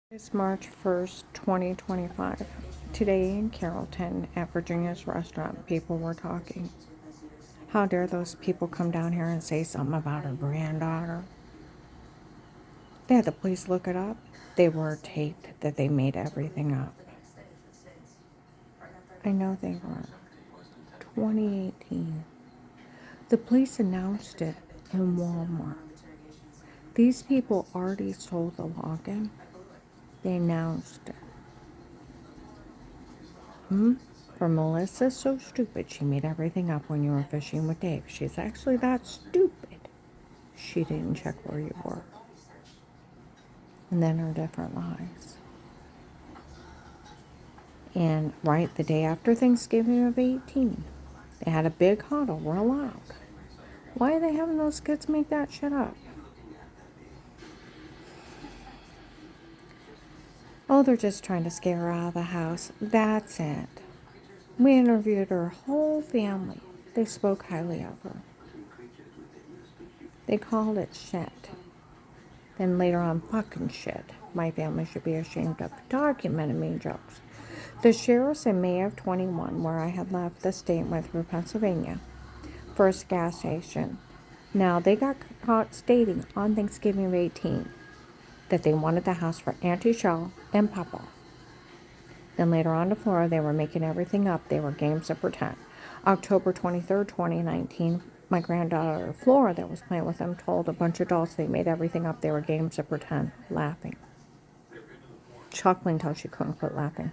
It's March 1st, 2025. Today in Carrollton at Virginia's restaurant, people were talking. How dare those people come down here and say something about her granddaughter? They had the police look it up. They were taped that they made everything up. I know they were. 2018. The police announced it in Walmart. These people already sold the login. They announced it. For Melissa, so stupid, she made everything up when you were fishing with Dave. She's actually that stupid. She didn't check where you were. And then her different lies. And right the day after Thanksgiving of 18, they had a big huddle real loud. Why are they having those kids make that shit up? Oh, they're just trying to scare her out of the house. That's it. We interviewed her whole family. They spoke highly of her. They called it shit. Then later on, fucking shit. My family should be ashamed of documented mean jokes. The sheriffs in May of 21, where I had left the state and went through Pennsylvania, first gas station. Now, they got caught stating on Thanksgiving of 18 that they wanted the house for Auntie Shell and Papa. Then later on to Florida, they were making everything up. They were games of pretend. October 23rd, 2019, my granddaughter Flora that was playing with them told a bunch of adults they made everything up. They were games of pretend, laughing. Chuckling till she couldn't quit laughing.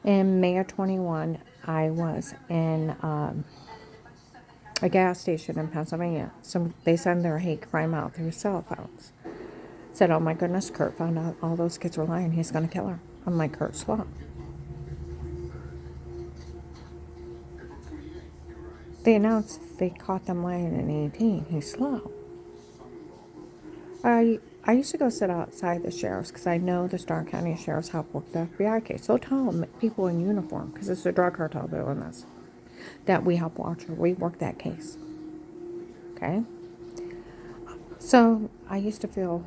In May of 21, I was in a gas station in Pennsylvania. They send their hate crime out through cell phones. Said, oh my goodness, Kurt found out all those kids were lying. He's going to kill her. I'm like, Kurt, slow. They announced they caught them lying in 18. He's slow. I used to go sit outside the sheriff's because I know the Stark County Sheriff's help work the FBI case. So tell them, people in uniform, because it's a drug cartel doing this, that we help watch her. We work that case. Okay? So I used to feel,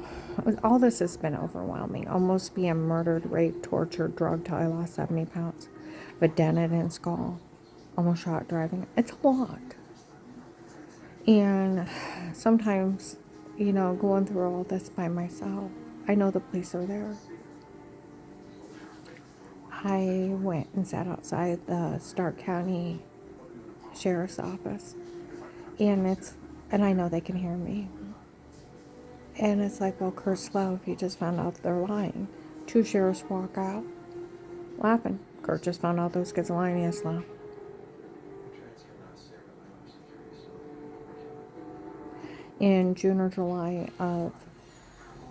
all this has been overwhelming. Almost being murdered, raped, tortured, drugged till I lost 70 pounds. But dented in skull. Almost shot driving. It's a lot. And sometimes, going through all this by myself, I know the police are there. I went and sat outside the Stark County Sheriff's Office. And I know they can hear me. And it's like, well, Kurt Slow, if you just found out they're lying. Two sheriffs walk out, laughing. Kurt just found out those kids are lying, he is slow. In June or July of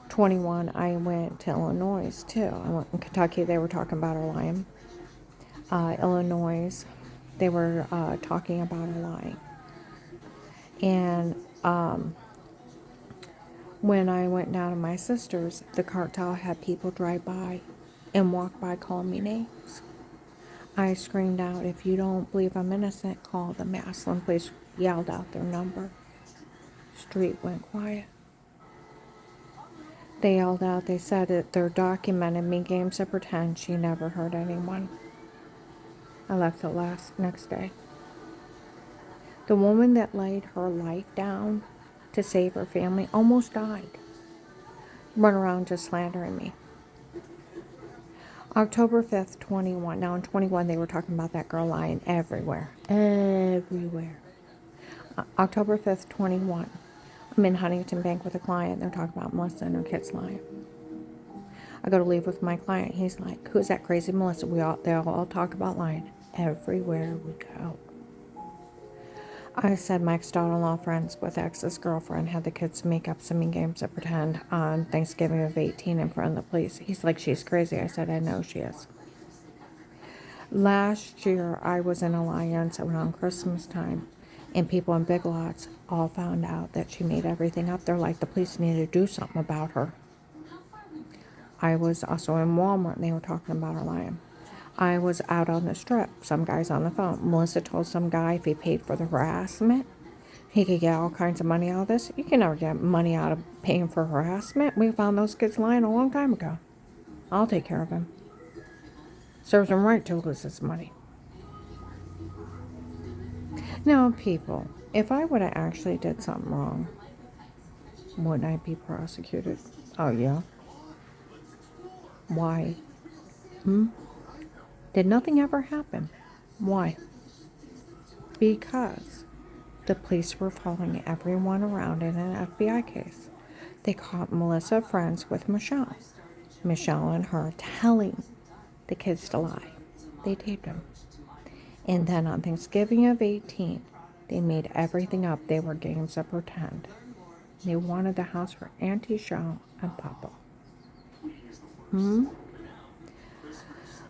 21, I went to Illinois, too. I went in Kentucky, they were talking about her lying. Illinois, they were talking about her lying. And when I went down to my sister's, the cartel had people drive by and walk by calling me names. I screamed out, if you don't believe I'm innocent, call the Massillon police. Yelled out their number. Street went quiet. They yelled out, they said it, they're documented me games of pretend. She never hurt anyone. I left the next day. The woman that laid her life down to save her family almost died. Run around just slandering me. October 5th, 21. Now in 21, they were talking about that girl lying everywhere. Everywhere. October 5th, 21. I'm in Huntington Bank with a client. They're talking about Melissa and her kids lying. I go to leave with my client. He's like, who's that crazy Melissa? They all talk about lying everywhere we go. I said my ex-daughter-in-law friends with ex's girlfriend had the kids make up some games of pretend on Thanksgiving of 18 in front of the police. He's like, she's crazy. I said, I know she is. Last year, I was in Alliance around Christmas time, and people in Big Lots all found out that she made everything up. They're like, the police need to do something about her. I was also in Walmart, and they were talking about her lying. I was out on the strip. Some guy's on the phone. Melissa told some guy if he paid for the harassment, He could get all kinds of money out of this. You can never get money out of paying for harassment. We found those kids lying a long time ago. I'll take care of him. Serves him right to lose his money. Now, people, if I would have actually did something wrong, wouldn't I be prosecuted? Oh, yeah. Why? Did nothing ever happen? Why? Because the police were following everyone around in an FBI case. They caught Melissa friends with Michelle. Michelle and her telling the kids to lie. They taped them. And then on Thanksgiving of 18, they made everything up. They were games of pretend. They wanted the house for Auntie Cheryl and Papa.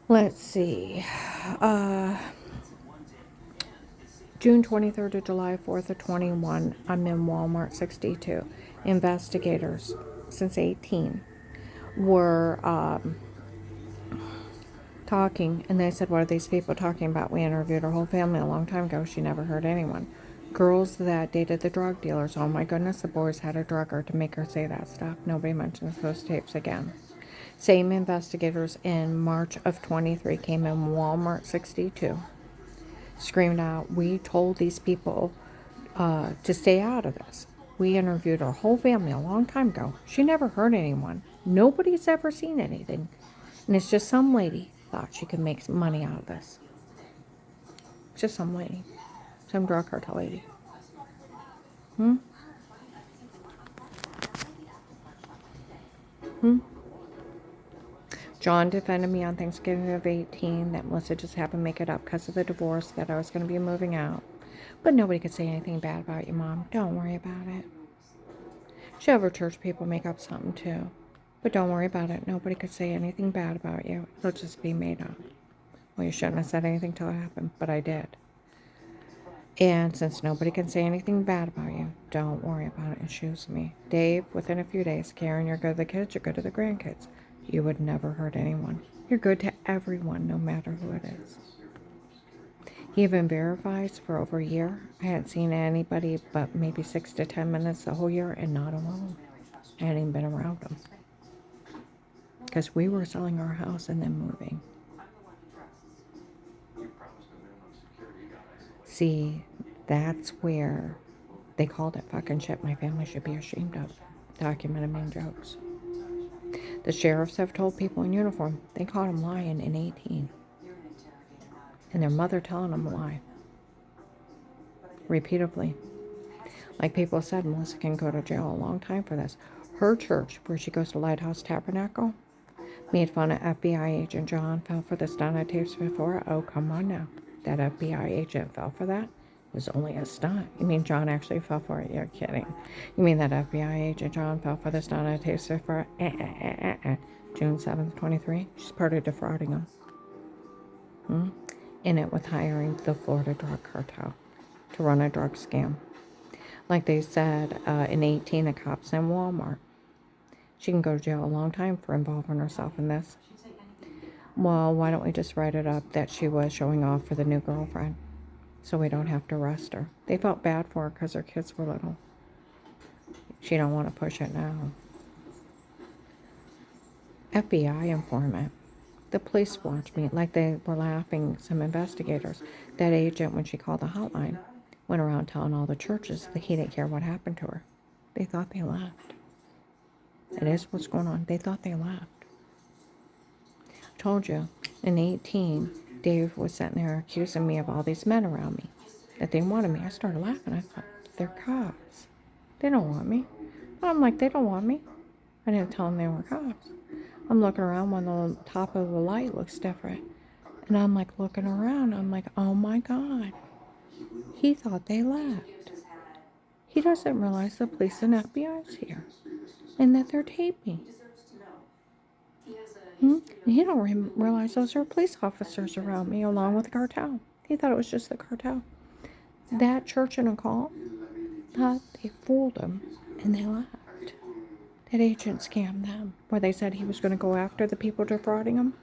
Let's see. June 23rd to July 4th of 21, I'm in Walmart 62. Investigators, since 18, were talking, and they said, what are these people talking about? We interviewed her whole family a long time ago. She never heard anyone. Girls that dated the drug dealers. Oh my goodness, the boys had a drugger to make her say that stuff. Nobody mentions those tapes again. Same investigators in March of 23 came in Walmart 62. Screamed out, we told these people to stay out of this. We interviewed her whole family a long time ago. She never heard anyone. Nobody's ever seen anything. And it's just some lady thought she could make some money out of this. It's just some lady. Some drug cartel lady. John defended me on Thanksgiving of 18 that Melissa just happened to make it up because of the divorce, that I was going to be moving out. But nobody could say anything bad about you, Mom. Don't worry about it. She'll have her church people make up something too. But don't worry about it. Nobody could say anything bad about you. It'll just be made up. Well, you shouldn't have said anything till it happened, but I did. And since nobody can say anything bad about you, don't worry about it and choose me. Dave, within a few days, Karen, you're good to the kids, you're good to the grandkids. You would never hurt anyone. You're good to everyone, no matter who it is. He even verifies for over a year. I hadn't seen anybody but maybe 6 to 10 minutes the whole year, and not alone. I hadn't even been around him. Because we were selling our house and then moving. See, that's where they called it fucking shit my family should be ashamed of. Documented mean jokes. The sheriffs have told people in uniform they caught him lying in 18. And their mother telling them a lie. Repeatedly. Like people said, Melissa can go to jail a long time for this. Her church, where she goes to Lighthouse Tabernacle, made fun of FBI agent John, fell for the stunt tapes before. Oh, come on now. That FBI agent fell for that? It was only a stunt. You mean John actually fell for it? You're kidding. You mean that FBI agent John fell for the stunt tapes before? June 7th, 23. She's part of defrauding him. In it with hiring the Florida drug cartel to run a drug scam. Like they said, in 18, the cops in Walmart. She can go to jail a long time for involving herself in this. Well, why don't we just write it up that she was showing off for the new girlfriend so we don't have to arrest her? They felt bad for her because her kids were little. She don't want to push it now. FBI informant. The police watched me like they were laughing, some investigators. That agent, when she called the hotline, went around telling all the churches that he didn't care what happened to her. They thought they left. It is what's going on. They thought they left. I told you, in 18, Dave was sitting there accusing me of all these men around me, that they wanted me. I started laughing. I thought, they're cops. They don't want me. I'm like, they don't want me. I didn't tell them they were cops. I'm looking around when the top of the light looks different. And I'm like looking around. I'm like, oh my God. He thought they left. He doesn't realize the police and FBI's here. And that they're taping. And he don't realize those are police officers around me along with the cartel. He thought it was just the cartel. That church in a call thought they fooled him and they left. That agent scammed them, where they said he was going to go after the people defrauding him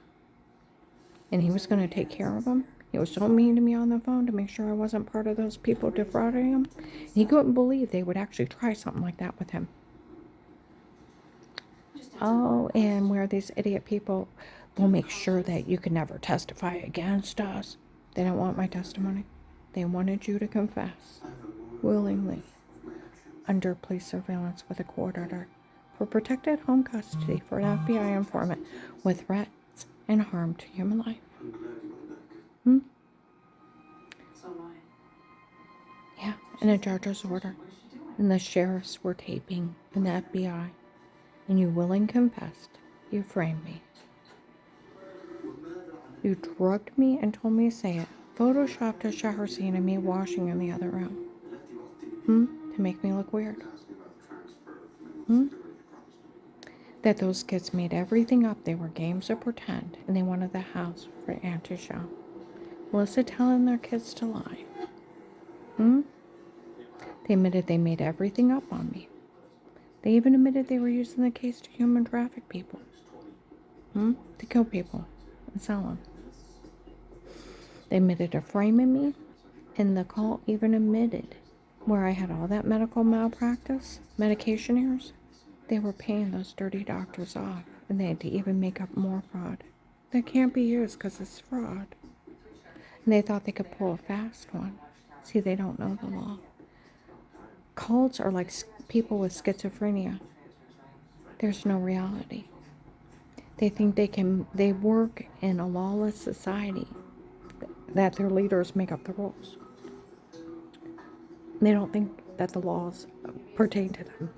and he was going to take care of them. He was so mean to me on the phone to make sure I wasn't part of those people defrauding him. He couldn't believe they would actually try something like that with him. Oh, and where these idiot people will make sure that you can never testify against us. They don't want my testimony. They wanted you to confess willingly under police surveillance with a court order for protected home custody for an FBI informant with threats and harm to human life. Yeah, and a judge's order. And the sheriffs were taping and the FBI. And you willing confessed. You framed me. You drugged me and told me to say it. Photoshopped a shower scene of me washing in the other room. To make me look weird. That those kids made everything up. They were games of pretend. And they wanted the house for anti-show. Melissa telling their kids to lie. They admitted they made everything up on me. They even admitted they were using the case to human traffic people. To kill people and sell them. They admitted to framing me, and the call even admitted where I had all that medical malpractice, medication errors, they were paying those dirty doctors off, and they had to even make up more fraud. That can't be used because it's fraud. And they thought they could pull a fast one. See, they don't know the law. Cults are like people with schizophrenia. There's no reality. They think they work in a lawless society, that their leaders make up the rules. They don't think that the laws pertain to them.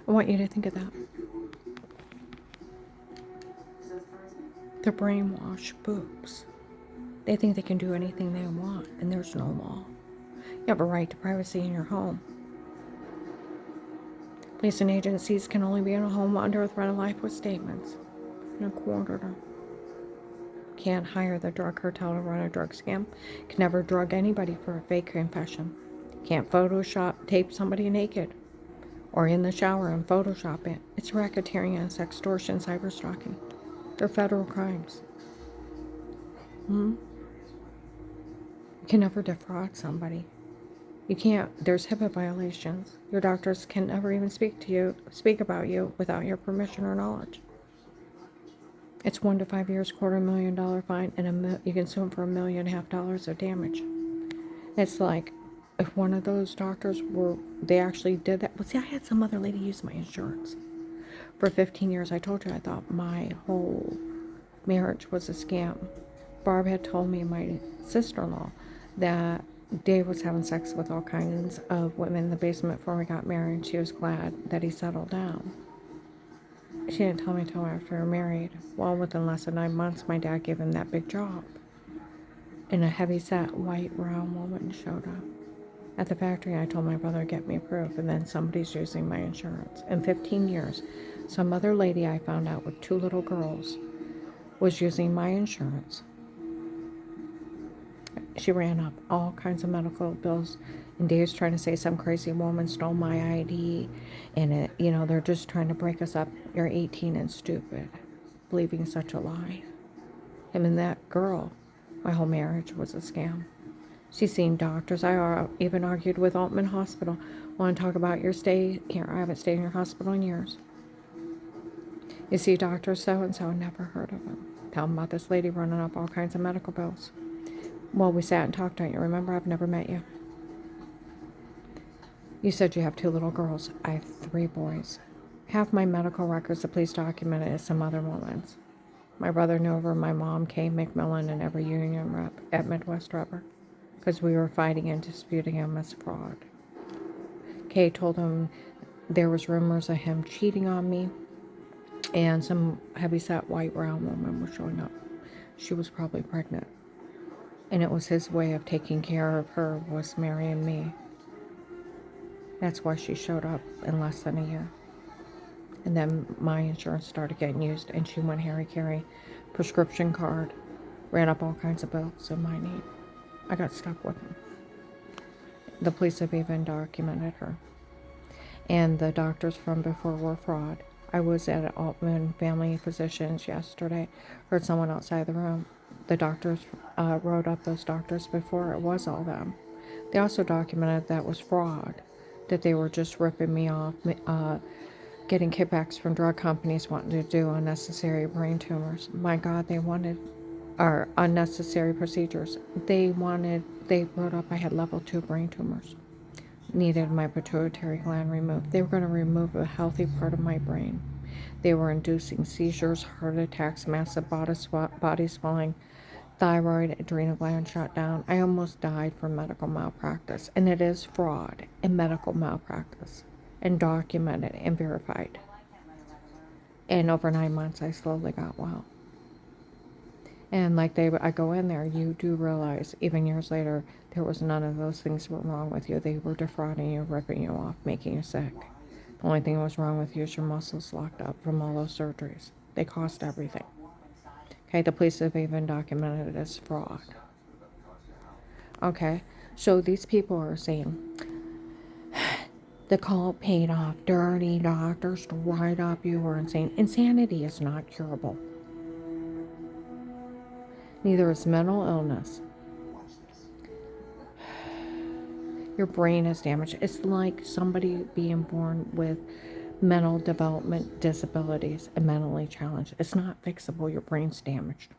I want you to think of that. They're brainwashed books. They think they can do anything they want, and there's no law. You have a right to privacy in your home. Police and agencies can only be in a home under a threat of life with statements and a court order. Can't hire the drug cartel to run a drug scam. Can never drug anybody for a fake confession. Can't Photoshop tape somebody naked or in the shower and Photoshop it. It's racketeering and sextortion, cyberstalking. They're federal crimes. You can never defraud somebody. You can't. There's HIPAA violations. Your doctors can never even speak about you without your permission or knowledge. It's 1 to 5 years, $250,000 fine, and you can sue them for $1.5 million of damage. It's like if one of those doctors they actually did that. Well, see, I had some other lady use my insurance for 15 years. I told you I thought my whole marriage was a scam. Barb had told me, my sister-in-law, that Dave was having sex with all kinds of women in the basement before we got married. She was glad that he settled down. She didn't tell me until after we were married. Well, within less than 9 months, my dad gave him that big job. And a heavy-set, white, brown woman showed up. At the factory, I told my brother to get me proof, and then somebody's using my insurance. In 15 years, some other lady I found out with 2 little girls was using my insurance. She ran up all kinds of medical bills, and Dave's trying to say some crazy woman stole my ID, and they're just trying to break us up. You're 18 and stupid, believing such a lie. Him and that girl, my whole marriage was a scam. She's seen doctors. I even argued with Altman Hospital. Want to talk about your stay here? I haven't stayed in your hospital in years. You see Dr. So-and-so, never heard of him. Tell him about this lady running up all kinds of medical bills. Well, we sat and talked, don't you remember? I've never met you. You said you have 2 little girls. I have 3 boys. Half my medical records, the police documented as some other woman's. My brother knew over my mom, Kay McMillan, and every union rep at Midwest Rubber, because we were fighting and disputing him as fraud. Kay told him there was rumors of him cheating on me, and some heavy-set white brown woman was showing up. She was probably pregnant. And it was his way of taking care of her, was marrying me. That's why she showed up in less than a year. And then my insurance started getting used, and she went Harry-Carry, prescription card, ran up all kinds of bills in my name. I got stuck with him. The police have even documented her. And the doctors from before were fraud. I was at Altman Family Physicians yesterday. Heard someone outside the room. The doctors wrote up those doctors before it was all them. They also documented that was fraud, that they were just ripping me off, getting kickbacks from drug companies wanting to do unnecessary brain tumors. My God, they wanted, or unnecessary procedures. They wrote up I had level 2 brain tumors. Needed my pituitary gland removed. They were going to remove a healthy part of my brain. They were inducing seizures, heart attacks, massive body swelling, thyroid, adrenal gland shutdown. I almost died from medical malpractice. And it is fraud and medical malpractice, and documented and verified. And over 9 months, I slowly got well. And like I go in there, you do realize, even years later, there was none of those things were wrong with you. They were defrauding you, ripping you off, making you sick. The only thing that was wrong with you is your muscles locked up from all those surgeries. They cost everything. Okay, the police have even documented it as fraud. Okay, so these people are saying the cult paid off dirty doctors to write up you were insane. Insanity is not curable. Neither is mental illness. Your brain is damaged. It's like somebody being born with mental development disabilities and mentally challenged. It's not fixable. Your brain's damaged.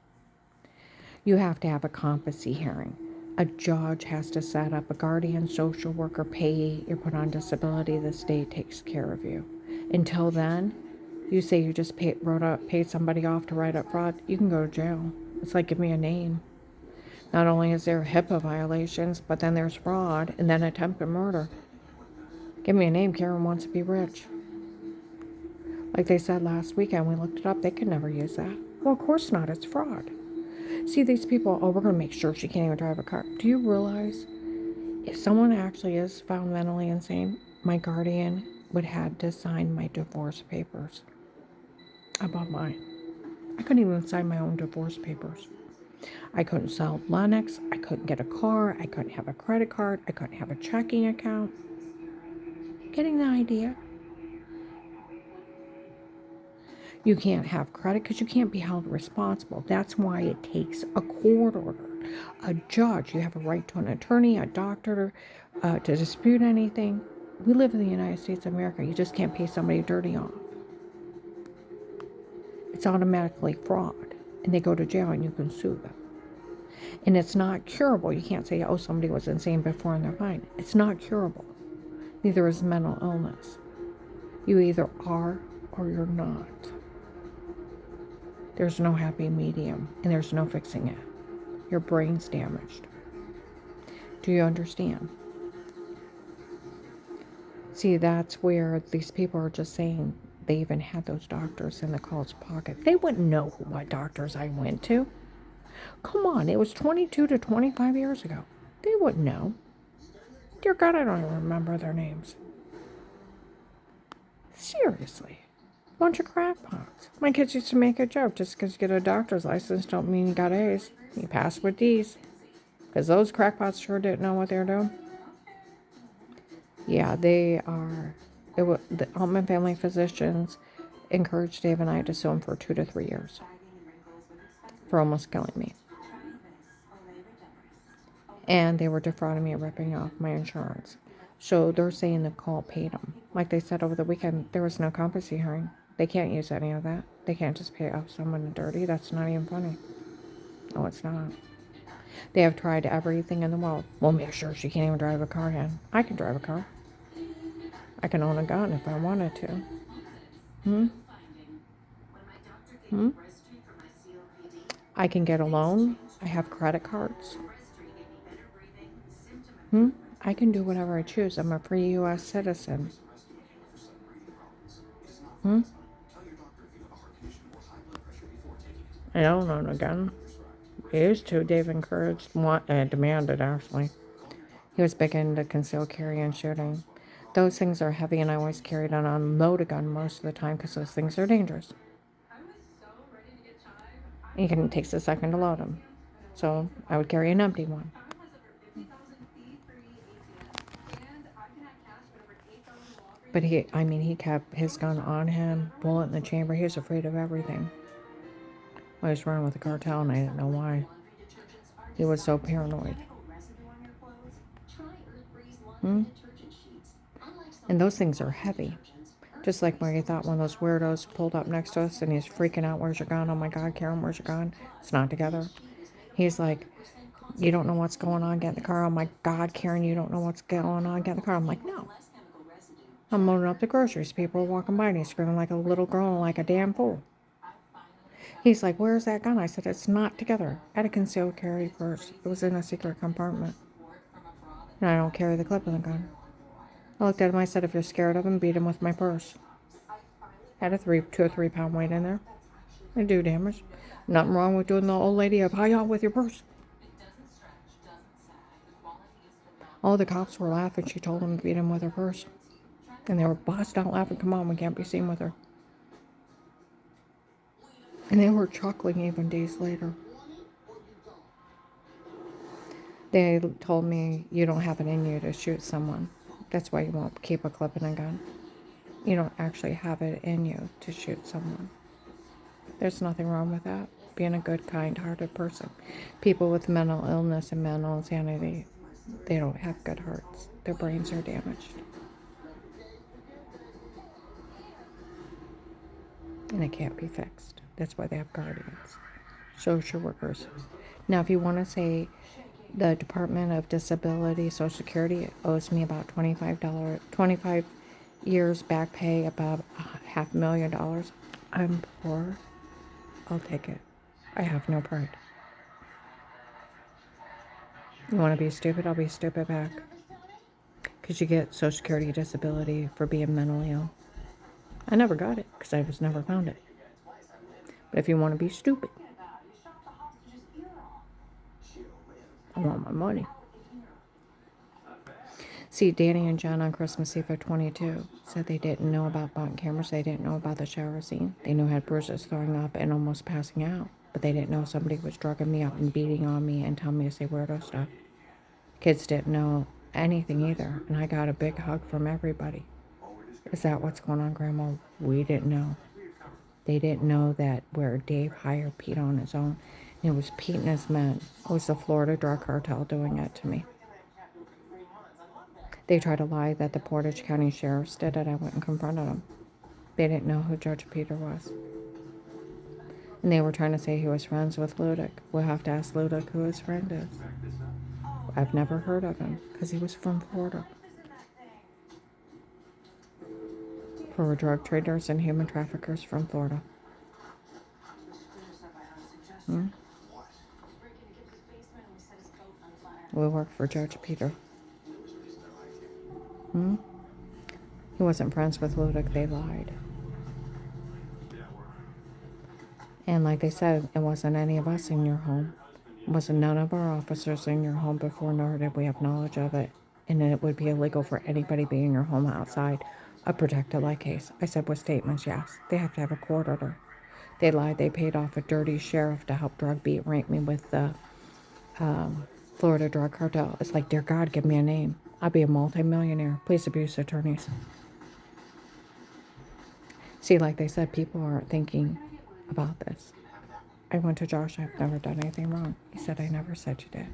You have to have a competency hearing. A judge has to set up a guardian, social worker, pay. You're put on disability. The state takes care of you. Until then, you say you just paid somebody off to write up fraud, you can go to jail. It's like, give me a name. Not only is there HIPAA violations, but then there's fraud and then attempted murder. Give me a name. Karen wants to be rich. Like they said last weekend, we looked it up. They could never use that. Well, of course not. It's fraud. See, these people, we're going to make sure she can't even drive a car. Do you realize if someone actually is found mentally insane, my guardian would have to sign my divorce papers above mine. I couldn't even sign my own divorce papers. I couldn't sell Lennox. I couldn't get a car. I couldn't have a credit card. I couldn't have a checking account. Getting the idea? You can't have credit because you can't be held responsible. That's why it takes a court order, a judge. You have a right to an attorney, a doctor, to dispute anything. We live in the United States of America. You just can't pay somebody dirty off. It's automatically fraud, and they go to jail and you can sue them. And it's not curable. You can't say, oh, somebody was insane before and they're fine. It's not curable. Neither is mental illness. You either are or you're not. There's no happy medium, and there's no fixing it. Your brain's damaged. Do you understand? See, that's where these people are just saying they even had those doctors in the cult's pocket. They wouldn't know what doctors I went to. Come on, it was 22 to 25 years ago. They wouldn't know. Dear God, I don't even remember their names. Seriously. Bunch of crackpots. My kids used to make a joke, just because you get a doctor's license don't mean you got A's. You pass with D's. Because those crackpots sure didn't know what they were doing. Yeah, they are. The Altman Family Physicians encouraged Dave and I to sue him for 2 to 3 years. For almost killing me. And they were defrauding me and ripping off my insurance. So they're saying the call paid them. Like they said over the weekend, there was no competency hearing. They can't use any of that. They can't just pay off someone dirty. That's not even funny. No, it's not. They have tried everything in the world. We'll make sure she can't even drive a car again. I can drive a car. I can own a gun if I wanted to. I can get a loan. I have credit cards. I can do whatever I choose. I'm a free U.S. citizen. I don't own a gun. He used to. Dave encouraged, demanded actually. He was big into concealed carry and shooting. Those things are heavy, and I always carried an unloaded gun most of the time because those things are dangerous. It takes a second to load them. So I would carry an empty one. But he kept his gun on him, bullet in the chamber. He was afraid of everything. I was running with the cartel and I didn't know why. He was so paranoid. Hmm? And those things are heavy. Just like when he thought one of those weirdos pulled up next to us and he's freaking out, where's your gun? Oh my God, Karen, where's your gun? It's not together. He's like, you don't know what's going on, get in the car. Oh my God, Karen, you don't know what's going on, get in the car. I'm like, no. I'm loading up the groceries. People are walking by and he's screaming like a little girl, like a damn fool. He's like, where's that gun? I said, it's not together. I had a concealed carry purse. It was in a secret compartment. And I don't carry the clip in the gun. I looked at him. I said, if you're scared of him, beat him with my purse. Had a 2 or 3 pound weight in there. I do damage. Nothing wrong with doing the old lady of hi with your purse. All the cops were laughing. She told them to beat him with her purse. And they were busting out laughing. Come on, we can't be seen with her. And they were chuckling even days later. They told me, you don't have it in you to shoot someone. That's why you won't keep a clip in a gun. You don't actually have it in you to shoot someone. There's nothing wrong with that. Being a good, kind-hearted person. People with mental illness and mental insanity, they don't have good hearts. Their brains are damaged. And it can't be fixed. That's why they have guardians. Social workers. Now, if you want to say the Department of Disability, Social Security owes me about $25 years back pay, about $500,000. I'm poor. I'll take it. I have no pride. You want to be stupid? I'll be stupid back. Because you get Social Security disability for being mentally ill. I never got it because I was never found it. But if you want to be stupid, I want my money. See, Danny and John on Christmas Eve of 22 said they didn't know about body cameras. They didn't know about the shower scene. They knew I had bruises, throwing up, and almost passing out. But they didn't know somebody was drugging me up and beating on me and telling me to say weirdo stuff. Kids didn't know anything either. And I got a big hug from everybody. Is that what's going on, Grandma? We didn't know. They didn't know that where Dave hired Pete on his own. And it was Pete and his men. It was the Florida drug cartel doing it to me. They tried to lie that the Portage County Sheriffs did it. I went and confronted them. They didn't know who Judge Peter was. And they were trying to say he was friends with Ludick. We'll have to ask Ludick who his friend is. I've never heard of him because he was from Florida. For drug traders and human traffickers from Florida. We work for Judge Peter. He wasn't friends with Ludick. They lied. And like they said, it wasn't any of us in your home. It wasn't none of our officers in your home before, nor did we have knowledge of it. And it would be illegal for anybody being in your home outside a protected light case. I said with statements, yes. They have to have a court order. They lied. They paid off a dirty sheriff to help drug beat rank me with the Florida drug cartel. It's like, dear God, give me a name. I'll be a multi-millionaire. Police abuse attorneys. See, like they said, people aren't thinking about this. I went to Josh. I've never done anything wrong. He said, I never said you did.